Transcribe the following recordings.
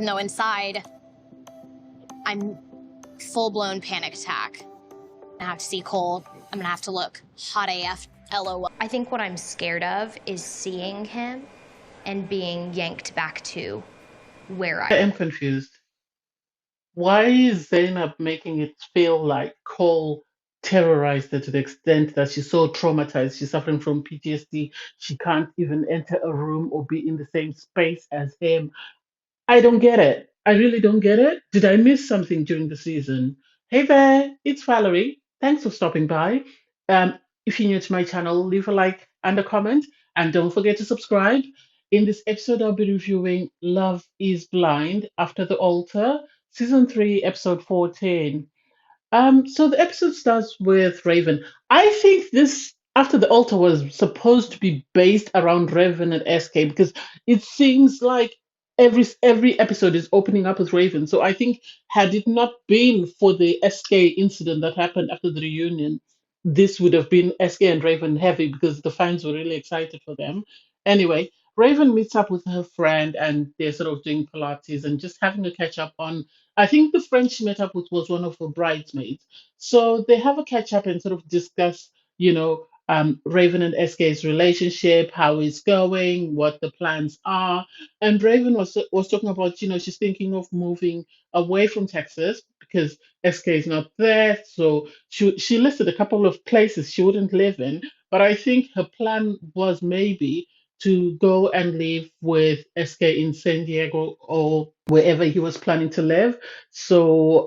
though inside, I'm full-blown panic attack. I have to see Cole. I'm gonna have to look hot AF, LOL. I think what I'm scared of is seeing him and being yanked back to where I I am confused. Why is Zainab making it feel like Cole terrorized her to the extent that she's so traumatized? She's suffering from PTSD. She can't even enter a room or be in the same space as him. I don't get it. I really don't get it. Did I miss something during the season? Hey there, it's Valerie. Thanks for stopping by. If you're new to my channel, leave a like and a comment, and don't forget to subscribe. In this episode, I'll be reviewing Love is Blind After the Altar, Season 3, Episode 14. So the episode starts with Raven. I think this After the Altar was supposed to be based around Raven and SK because it seems like every episode is opening up with Raven. So I think had it not been for the SK incident that happened after the reunion, this would have been SK and Raven heavy because the fans were really excited for them. Anyway, Raven meets up with her friend and they're sort of doing Pilates and just having a catch up on I think the friend she met up with was one of her bridesmaids. So they have a catch up and sort of discuss, Raven and SK's relationship, how it's going, what the plans are. And Raven was talking about, she's thinking of moving away from Texas because SK is not there. So she listed a couple of places she wouldn't live in. But I think her plan was maybe to go and live with SK in San Diego or wherever he was planning to live. So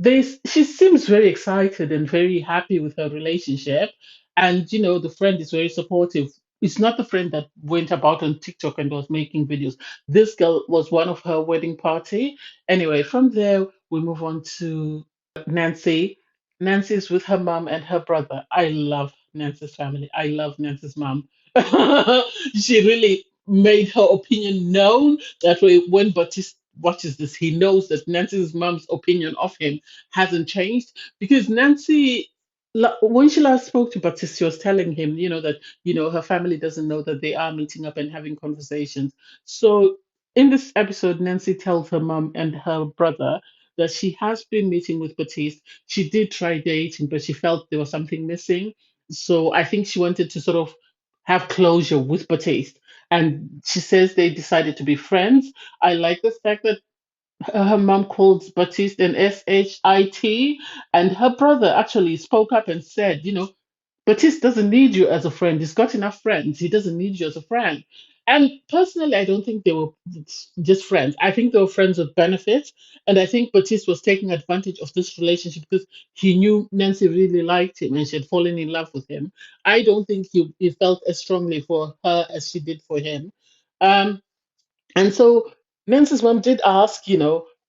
she seems very excited and very happy with her relationship. And the friend is very supportive. It's not the friend that went about on TikTok and was making videos. This girl was one of her wedding party. Anyway, from there we move on to Nancy. Nancy's with her mom and her brother. I love Nancy's family. I love Nancy's mom. She really made her opinion known. That way, when Batiste watches this, he knows that Nancy's mom's opinion of him hasn't changed because Nancy. When she last spoke to Batiste, she was telling him, that, her family doesn't know that they are meeting up and having conversations. So in this episode, Nancy tells her mom and her brother that she has been meeting with Batiste. She did try dating, but she felt there was something missing. So I think she wanted to sort of have closure with Batiste. And she says they decided to be friends. I like the fact that her mom called Batiste an SHIT, and her brother actually spoke up and said, Batiste doesn't need you as a friend. He's got enough friends. He doesn't need you as a friend. And personally, I don't think they were just friends. I think they were friends with benefits. And I think Batiste was taking advantage of this relationship because he knew Nancy really liked him and she had fallen in love with him. I don't think he felt as strongly for her as she did for him. Um, and so Nancy's mom did ask,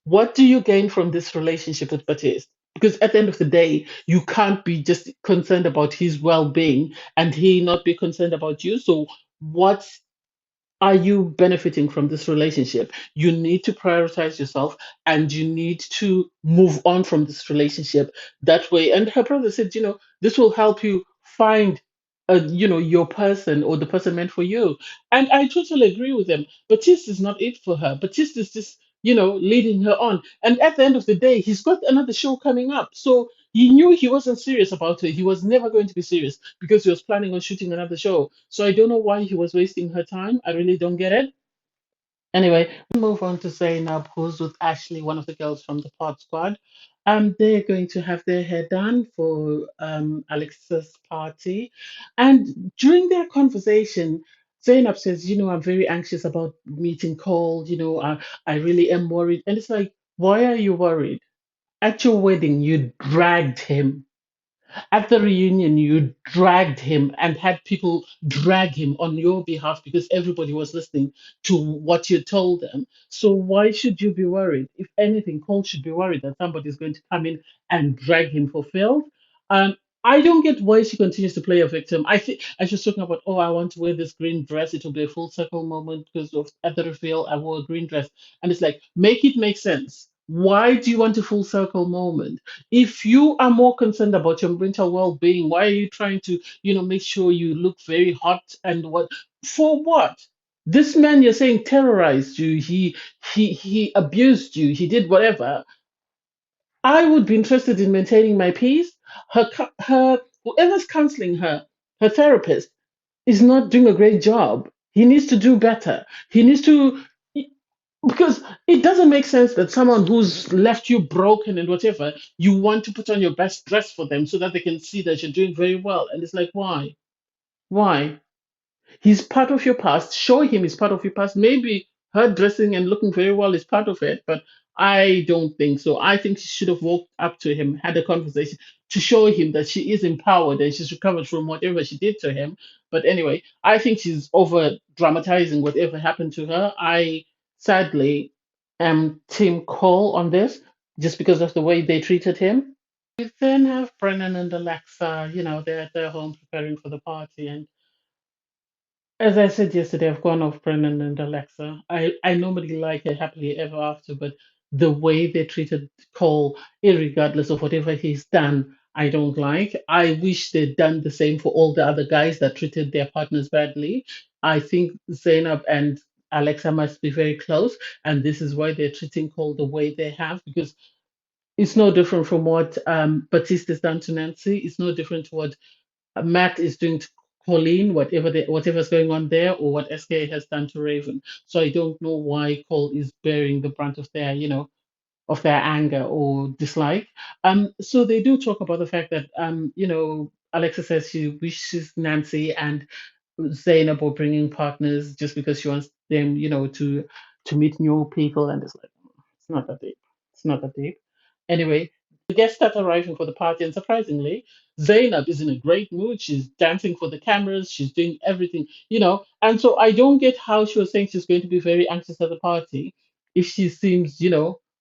what do you gain from this relationship with Batiste? Because at the end of the day, you can't be just concerned about his well being and he not be concerned about you. So, what are you benefiting from this relationship? You need to prioritize yourself and you need to move on from this relationship that way. And her brother said, this will help you find your person or the person meant for you. And I totally agree with them. Batiste is not it for her. Batiste is just, leading her on. And at the end of the day, he's got another show coming up. So he knew he wasn't serious about her. He was never going to be serious because he was planning on shooting another show. So I don't know why he was wasting her time. I really don't get it. Anyway, move on to Zainab, who's with Ashley, one of the girls from the Pod Squad. They're going to have their hair done for Alex's party. And during their conversation, Zainab says, I'm very anxious about meeting Cole. I really am worried. And it's like, why are you worried? At your wedding, you dragged him. At the reunion, you dragged him and had people drag him on your behalf because everybody was listening to what you told them. So why should you be worried? If anything, Cole should be worried that somebody is going to come in and drag him for filth. Um, I don't get why she continues to play a victim. I think I was talking about, oh, I want to wear this green dress. It will be a full circle moment because of at the reveal I wore a green dress. And it's like, make it make sense. Why do you want a full circle moment? If you are more concerned about your mental well-being, why are you trying to make sure you look very hot and what for what? This man you're saying terrorized you, he abused you, he did whatever. I would be interested in maintaining my peace. Her whoever's counseling her, her therapist, is not doing a great job. He needs to do better. He needs to, because it doesn't make sense that someone who's left you broken and whatever, you want to put on your best dress for them so that they can see that you're doing very well. And it's like, why? Why? He's part of your past. Show him he's part of your past. Maybe her dressing and looking very well is part of it, but I don't think so. I think she should have walked up to him, had a conversation to show him that she is empowered and she's recovered from whatever she did to him. But anyway, I think she's over dramatizing whatever happened to her. I sadly am Team Cole on this just because of the way they treated him. We then have Brennan and Alexa, they're at their home preparing for the party. And as I said yesterday, I've gone off Brennan and Alexa. I normally like a happily ever after, but the way they treated Cole, irregardless of whatever he's done, I don't like. I wish they'd done the same for all the other guys that treated their partners badly. I think Zainab and Alexa must be very close, and this is why they're treating Cole the way they have, because it's no different from what Batiste has done to Nancy. It's no different to what Matt is doing to Colleen, whatever's going on there, or what SK has done to Raven. So I don't know why Cole is bearing the brunt of their anger or dislike. So they do talk about the fact that Alexa says she wishes Nancy and Zainab were bringing partners just because she wants them, to meet new people, and it's like it's not that deep. It's not that deep. Anyway, the guests start arriving for the party, and surprisingly, Zainab is in a great mood. She's dancing for the cameras. She's doing everything, And so I don't get how she was saying she's going to be very anxious at the party if she seems,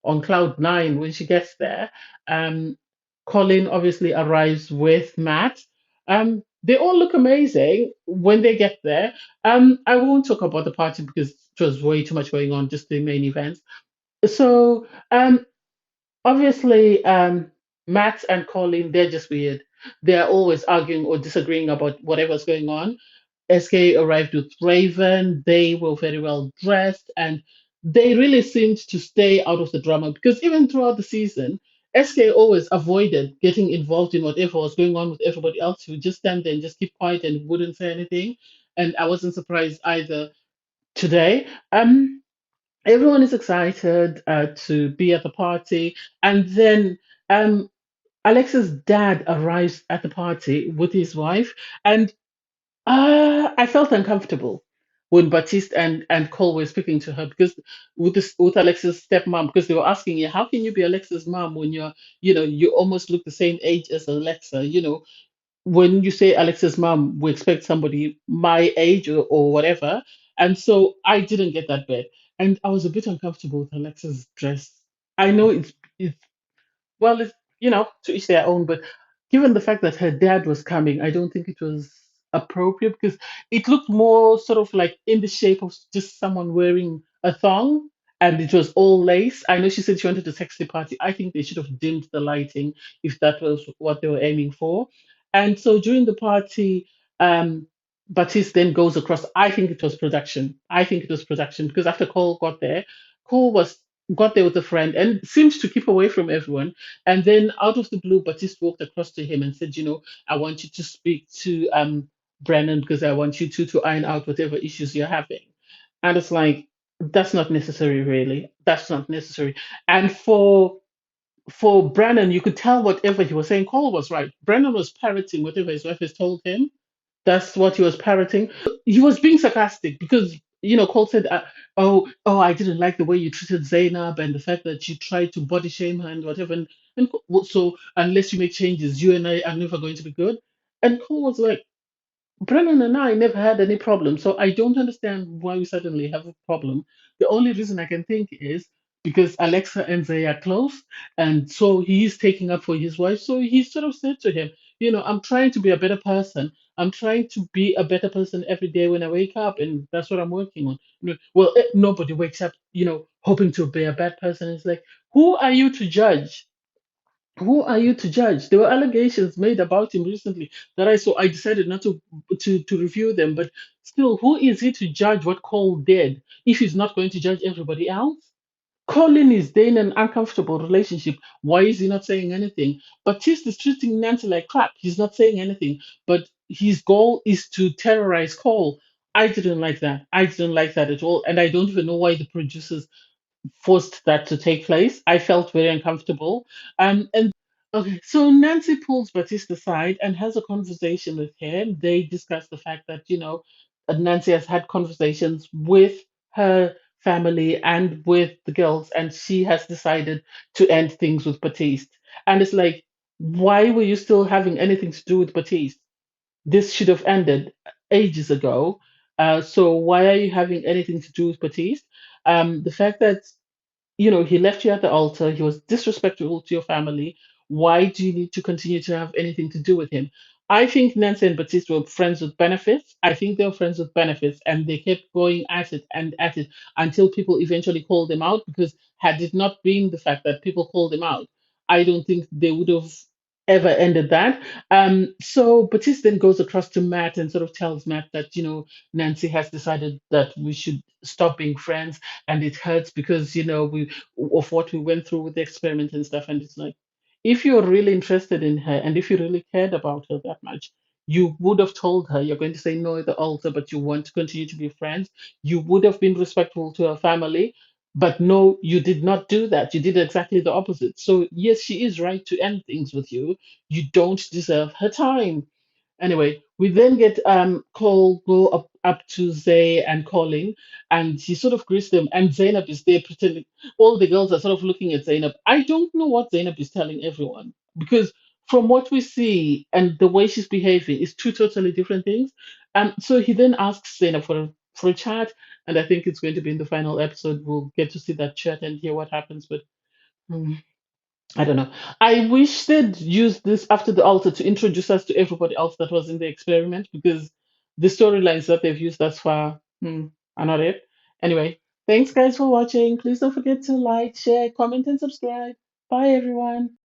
on cloud nine when she gets there. Um, Colin obviously arrives with Matt. They all look amazing when they get there. I won't talk about the party because it was way too much going on, just the main events. So, obviously, Matt and Colin, they're just weird. They're always arguing or disagreeing about whatever's going on. SK arrived with Raven. They were very well dressed and they really seemed to stay out of the drama because even throughout the season, SK always avoided getting involved in whatever was going on with everybody else. He would just stand there and just keep quiet and wouldn't say anything. And I wasn't surprised either today. Everyone is excited to be at the party. And then um, Alexa's dad arrives at the party with his wife. And I felt uncomfortable when Baptiste and Cole were speaking to her because with Alexa's stepmom, because they were asking you, how can you be Alexa's mom when you almost look the same age as Alexa? When you say Alexa's mom, we expect somebody my age or whatever. And so I didn't get that bit. And I was a bit uncomfortable with Alexa's dress. I know it's well, it's, to each their own, but given the fact that her dad was coming, I don't think it was appropriate because it looked more sort of like in the shape of just someone wearing a thong and it was all lace. I know she said she wanted a sexy party. I think they should have dimmed the lighting if that was what they were aiming for. And so during the party, Batiste then goes across. I think it was production. I think it was production because after Cole got there, Cole was got there with a friend and seemed to keep away from everyone. And then out of the blue, Batiste walked across to him and said, I want you to speak to Brennan because I want you to iron out whatever issues you're having. And it's like, that's not necessary, really. That's not necessary. And for Brennan, you could tell whatever he was saying, Cole was right. Brennan was parroting whatever his wife has told him. That's what he was parroting. He was being sarcastic because, Cole said, I didn't like the way you treated Zainab and the fact that you tried to body shame her and whatever. And so, unless you make changes, you and I are never going to be good. And Cole was like, Brennan and I never had any problem, so I don't understand why we suddenly have a problem. The only reason I can think is because Alexa and Zay are close, and so he's taking up for his wife. So he sort of said to him, I'm trying to be a better person. I'm trying to be a better person every day when I wake up, and that's what I'm working on. Well, nobody wakes up, hoping to be a bad person. It's like, who are you to judge? Who are you to judge? There were allegations made about him recently that I saw. I decided not to review them, but still, who is he to judge what Cole did if he's not going to judge everybody else? Colin is there in an uncomfortable relationship. Why is he not saying anything? Baptiste is treating Nancy like crap. He's not saying anything, but his goal is to terrorize Cole. I didn't like that. I didn't like that at all, and I don't even know why the producers forced that to take place. I felt very uncomfortable. And okay, so Nancy pulls Batiste aside and has a conversation with him. They discuss the fact that, Nancy has had conversations with her family and with the girls, and she has decided to end things with Batiste. And it's like, why were you still having anything to do with Batiste? This should have ended ages ago. So why are you having anything to do with Batiste? The fact that he left you at the altar. He was disrespectful to your family. Why do you need to continue to have anything to do with him? I think Nancy and Baptiste were friends with benefits. I think they were friends with benefits, and they kept going at it and at it until people eventually called them out. Because had it not been the fact that people called them out, I don't think they would have ever ended that. So Baptiste then goes across to Matt and sort of tells Matt that Nancy has decided that we should stop being friends, and it hurts because we of what we went through with the experiment and stuff. And it's like, if you're really interested in her and if you really cared about her that much, you would have told her you're going to say no at the altar, but you want to continue to be friends. You would have been respectful to her family. But no, you did not do that. You did exactly the opposite. So, yes, she is right to end things with you. You don't deserve her time. Anyway, we then get Cole go up to Zay and Colin, and he sort of greets them, and Zainab is there pretending. All the girls are sort of looking at Zainab. I don't know what Zainab is telling everyone, because from what we see and the way she's behaving is two totally different things. So he then asks Zainab for a chat, and I think it's going to be in the final episode. We'll get to see that chat and hear what happens. But hmm, I don't know. I wish they'd used this after the altar to introduce us to everybody else that was in the experiment, because the storylines that they've used thus far are not it. Anyway, thanks guys for watching. Please don't forget to like, share, comment, and subscribe. Bye everyone.